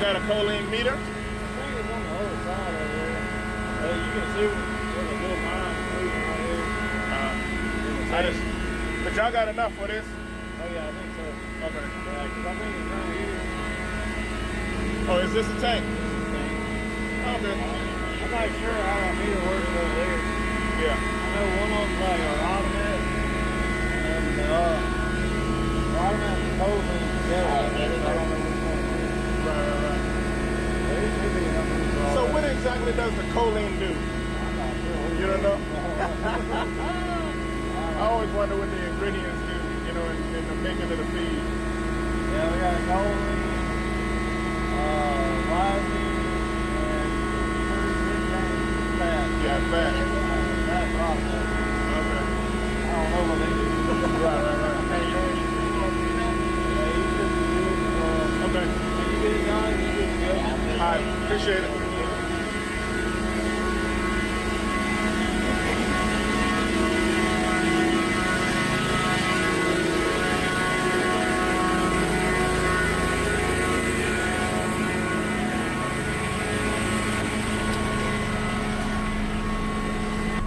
got a choline meter? I think it's on the other side over there. You can see where the little line is moving right here. But y'all got enough for this? Oh yeah, I think so. Okay. Yeah, because I think it's right here. Oh, is this a tank? Okay. I'm not sure how that meter works over there. Yeah. I know one of them's like a automatic, and the automatic and choline together. I don't know which one it is. Right. There should be enough room for all So that. what exactly does the choline do? I'm not sure. You don't know? I always wonder what the ingredients do, you know, in the making of the feed. Yeah, we got choline, lysine, and fat. Yeah, fat. Fat process. Okay. I don't know what they do. Right. Yeah, you should be good. Okay. When you get it done, you should be good. All right, appreciate it.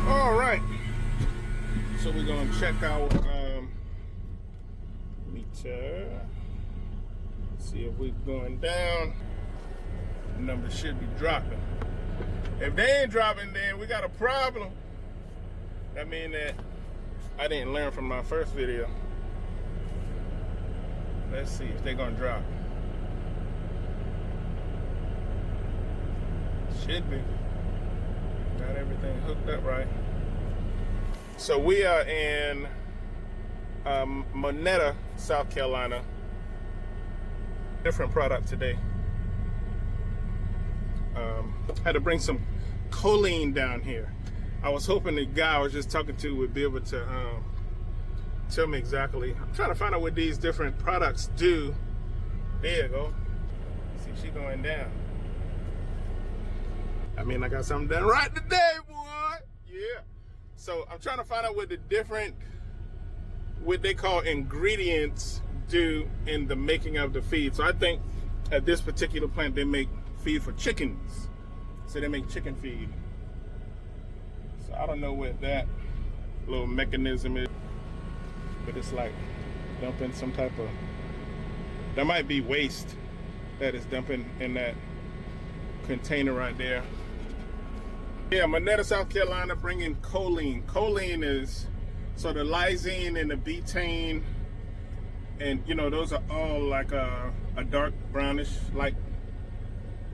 All right. So we're gonna check our meter. See if we're going down. The number should be dropping. If they ain't dropping, then we got a problem. That means that I didn't learn from my first video. Let's see if they're gonna drop. Should be. Got everything hooked up right. So we are in Monetta, South Carolina. Different product today. Had to bring some choline down here. I was hoping the guy I was just talking to would be able to tell me exactly. I'm trying to find out what these different products do. There you go. See, she going down. I mean, I got something done right today, boy. Yeah. So I'm trying to find out what the different, what they call ingredients do in the making of the feed. So I think at this particular plant, they make feed for chickens. So they make chicken feed. So I don't know what that little mechanism is, but it's like dumping some type of, there might be waste that is dumping in that container right there. Yeah, Monetta, South Carolina, bringing choline. Choline is, so the lysine and the betaine, and you know, those are all like a dark brownish like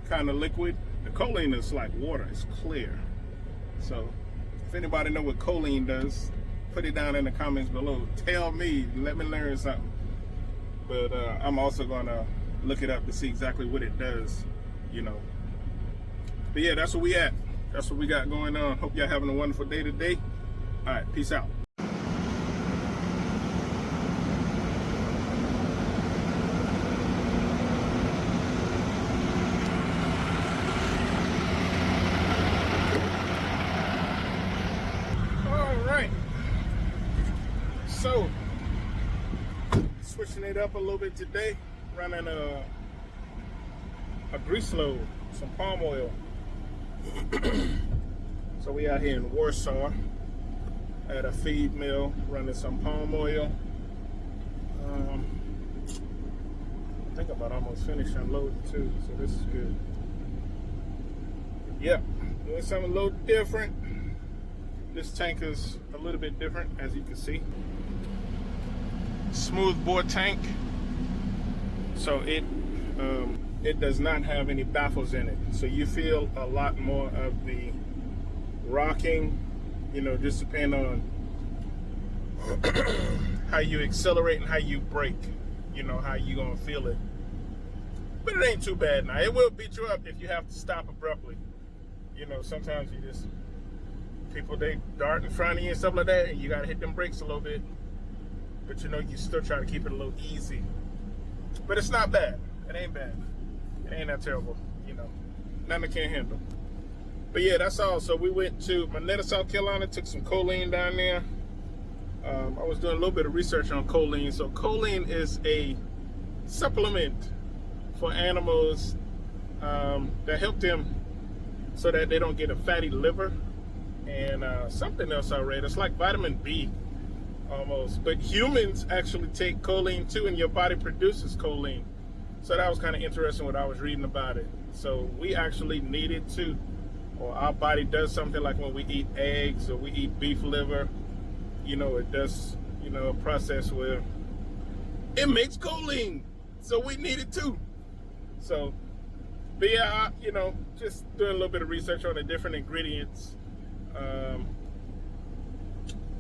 kind of liquid. The choline is like water, it's clear. So if anybody know what choline does, put it down in the comments below. Tell me, let me learn something. But I'm also gonna look it up to see exactly what it does, you know. But yeah, that's where we at. That's what we got going on. Hope y'all having a wonderful day today. All right, peace out. All right. So, switching it up a little bit today, running a grease load, some palm oil. So we out here in Warsaw at a feed mill running some palm oil. I think I'm about almost finished unloading too, so this is good. Yep, doing something a little different. This tank is a little bit different, as you can see. Smooth bore tank. So it does not have any baffles in it. So you feel a lot more of the rocking, you know, just depending on how you accelerate and how you brake, you know, how you gonna feel it. But it ain't too bad now. It will beat you up if you have to stop abruptly. You know, sometimes you just, people, they dart in front of you and stuff like that, and you gotta hit them brakes a little bit. But you know, you still try to keep it a little easy. But it's not bad. It ain't bad. It ain't that terrible, you know. Nothing I can't handle. But yeah, that's all. So we went to Monetta, South Carolina, took some choline down there. I was doing a little bit of research on choline. So choline is a supplement for animals that help them so that they don't get a fatty liver. And something else I read, it's like vitamin B almost. But humans actually take choline too, and your body produces choline. So that was kind of interesting what I was reading about it. So we actually need it too. Or our body does something like when we eat eggs or we eat beef liver, you know, it does, you know, a process where it makes choline. So we need it too. So, but yeah, you know, just doing a little bit of research on the different ingredients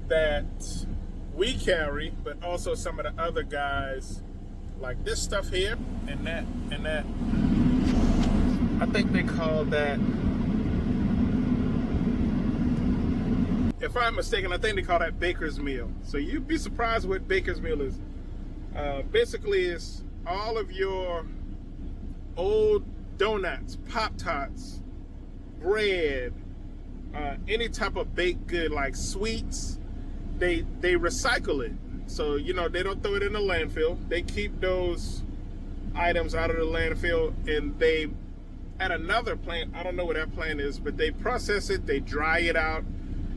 that we carry, but also some of the other guys, like this stuff here and that. I think they call that, if I'm mistaken, I think they call that baker's meal. So you'd be surprised what baker's meal is. Basically, it's all of your old donuts, Pop-Tarts, bread, any type of baked good like sweets. They recycle it. So, you know, they don't throw it in the landfill. They keep those items out of the landfill, and they, at another plant, I don't know what that plant is, but they process it, they dry it out,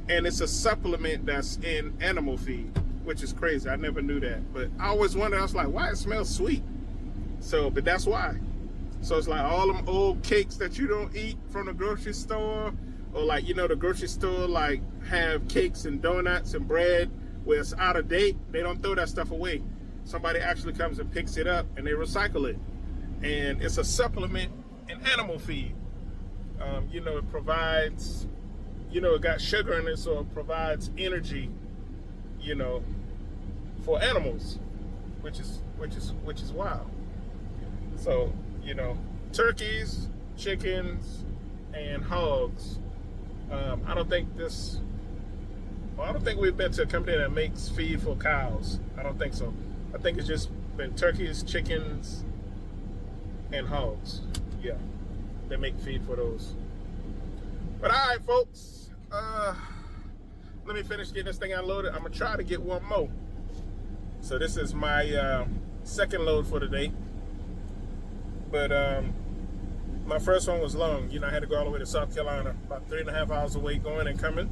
and it's a supplement that's in animal feed, which is crazy. I never knew that. But I always wondered, I was like, why it smells sweet? So, but that's why. So it's like all them old cakes that you don't eat from the grocery store, or like, you know, the grocery store like have cakes and donuts and bread where it's out of date. They don't throw that stuff away. Somebody actually comes and picks it up and they recycle it. And it's a supplement in animal feed. You know, it provides, you know, it got sugar in it, so it provides energy, you know, for animals, which is wild. So, you know, turkeys, chickens, and hogs. I don't think we've been to a company that makes feed for cows. I don't think so. I think it's just been turkeys, chickens, and hogs. Yeah, they make feed for those. But all right, folks. Let me finish getting this thing unloaded. I'm gonna try to get one more. So this is my second load for the day. But my first one was long. You know, I had to go all the way to South Carolina, about 3.5 hours away going and coming.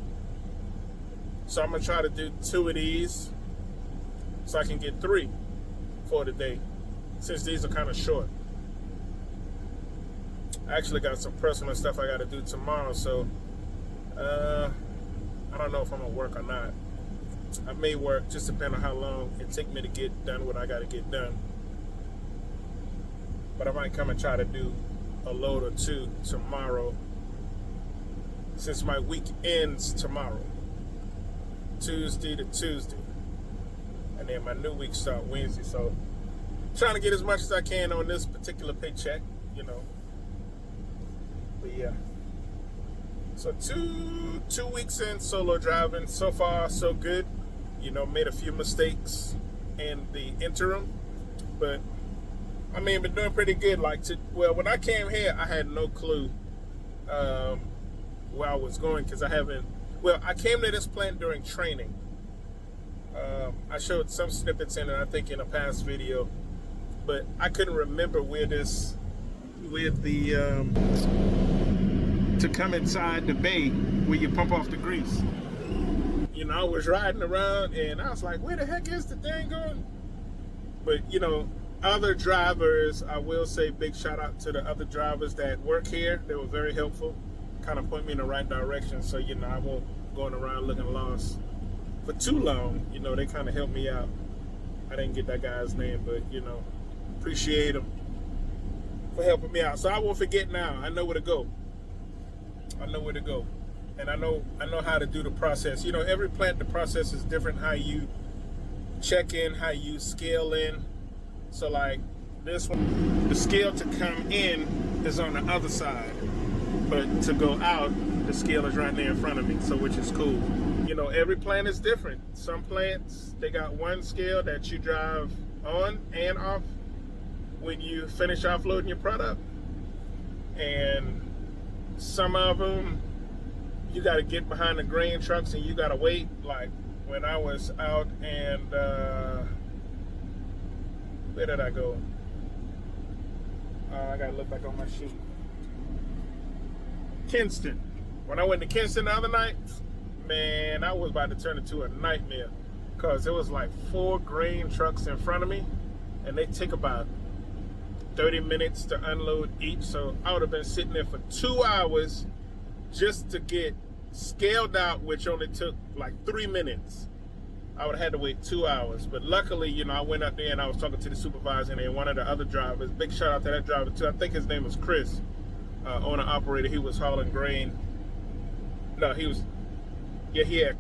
So I'm gonna try to do 2 of these so I can get 3 for the day, since these are kind of short. I actually got some personal stuff I gotta do tomorrow, so I don't know if I'm gonna work or not. I may work, just depending on how long it takes me to get done what I gotta get done. But I might come and try to do a load or 2 tomorrow, since my week ends tomorrow, Tuesday to Tuesday, and then my new week start Wednesday. So trying to get as much as I can on this particular paycheck, you know. But yeah, so two weeks in solo driving. So far so good. You know, made a few mistakes in the interim, but I mean, been doing pretty good. Well, when I came here, I had no clue where I was going, because I came to this plant during training. I showed some snippets in it, I think, in a past video, but I couldn't remember where to come inside the bay where you pump off the grease. You know, I was riding around and I was like, where the heck is the thing going? But, you know, other drivers, I will say big shout out to the other drivers that work here. They were very helpful, kind of point me in the right direction, so, you know, I won't going around looking lost for too long. You know, they kind of helped me out. I didn't get that guy's name, but, you know, appreciate him for helping me out. So I won't forget now. I know where to go. And I know how to do the process. You know, every plant, the process is different, how you check in, how you scale in. So like this one, the scale to come in is on the other side, but to go out, the scale is right there in front of me, so which is cool. You know, every plant is different. Some plants, they got one scale that you drive on and off when you finish offloading your product. And some of them, you got to get behind the grain trucks and you got to wait. Like when I was out and, where did I go? I got to look back on my sheet. Kinston. When I went to Kinston the other night, man, I was about to turn into a nightmare because it was like 4 grain trucks in front of me, and they take about 30 minutes to unload each. So I would have been sitting there for 2 hours just to get scaled out, which only took like 3 minutes. I would have had to wait 2 hours. But luckily, you know, I went up there and I was talking to the supervisor and one of the other drivers. Big shout out to that driver too. I think his name was Chris, owner operator. He was hauling grain. No, he was, yeah, he had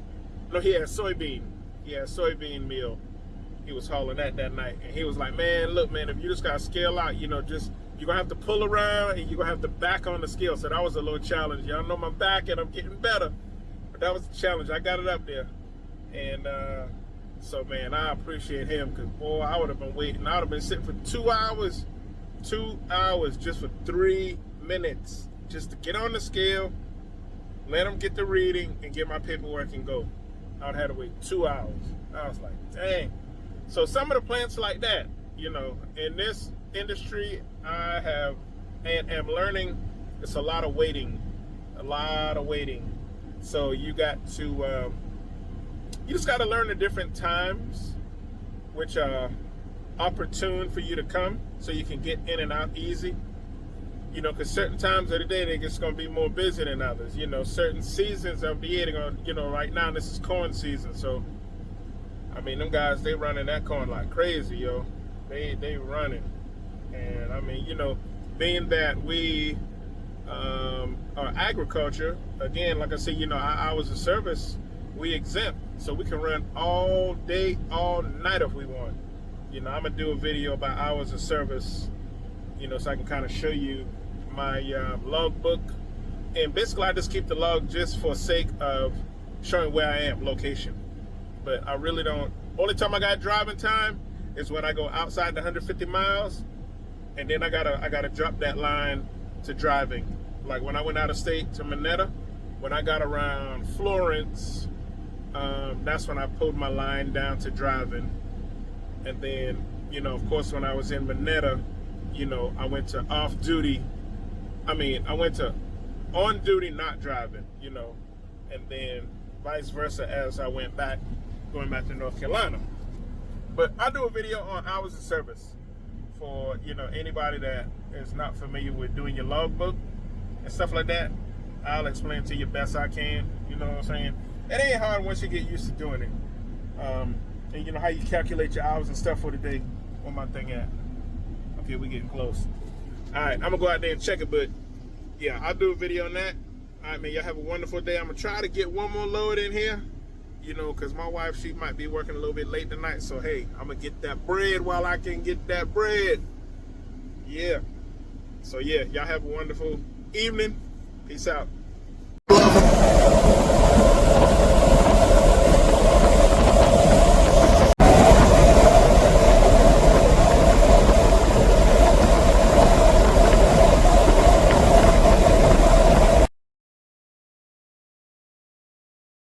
soybean. He had soybean meal. He was hauling that night. And he was like, man, look, man, if you just got to scale out, you know, you're going to have to pull around and you're going to have to back on the scale. So that was a little challenge. Y'all know my back and I'm getting better. But that was the challenge. I got it up there. And so, man, I appreciate him because, boy, I would have been waiting. I would have been sitting for 2 hours. 2 hours just for 3 minutes just to get on the scale, let them get the reading, and get my paperwork and go. I would have had to wait 2 hours. I was like, dang. So some of the plants like that, you know, in this industry, I have and am learning it's a lot of waiting. So you got to, you just got to learn the different times, which are opportune for you to come so you can get in and out easy. You know, because certain times of the day, they're just going to be more busy than others. You know, certain seasons of the year, they're going to, you know, right now, this is corn season. So, I mean, them guys, they running that corn like crazy, yo. They running. And, I mean, you know, being that we are agriculture, again, like I said, you know, our hours of service, we exempt. So we can run all day, all night if we want. You know, I'm going to do a video about hours of service, you know, so I can kind of show you my log book. And basically I just keep the log just for sake of showing where I am, location. But I really don't, only time I got driving time is when I go outside the 150 miles, and then I gotta drop that line to driving. Like when I went out of state to Minetta, when I got around Florence, that's when I pulled my line down to driving. And then, you know, of course, when I was in Minetta, you know, I went to off duty. I mean, I went to on duty, not driving, you know, and then vice versa as I went back, going back to North Carolina. But I do a video on hours of service for, you know, anybody that is not familiar with doing your logbook and stuff like that. I'll explain to you best I can, you know what I'm saying? It ain't hard once you get used to doing it. And you know how you calculate your hours and stuff for the day. Where my thing at? Okay, we getting close. All right, I'm gonna go out there and check it, but yeah, I'll do a video on that. All right, man, y'all have a wonderful day. I'm gonna try to get one more load in here, you know, because my wife, she might be working a little bit late tonight. So, hey, I'm gonna get that bread while I can get that bread. Yeah. So, yeah, y'all have a wonderful evening. Peace out.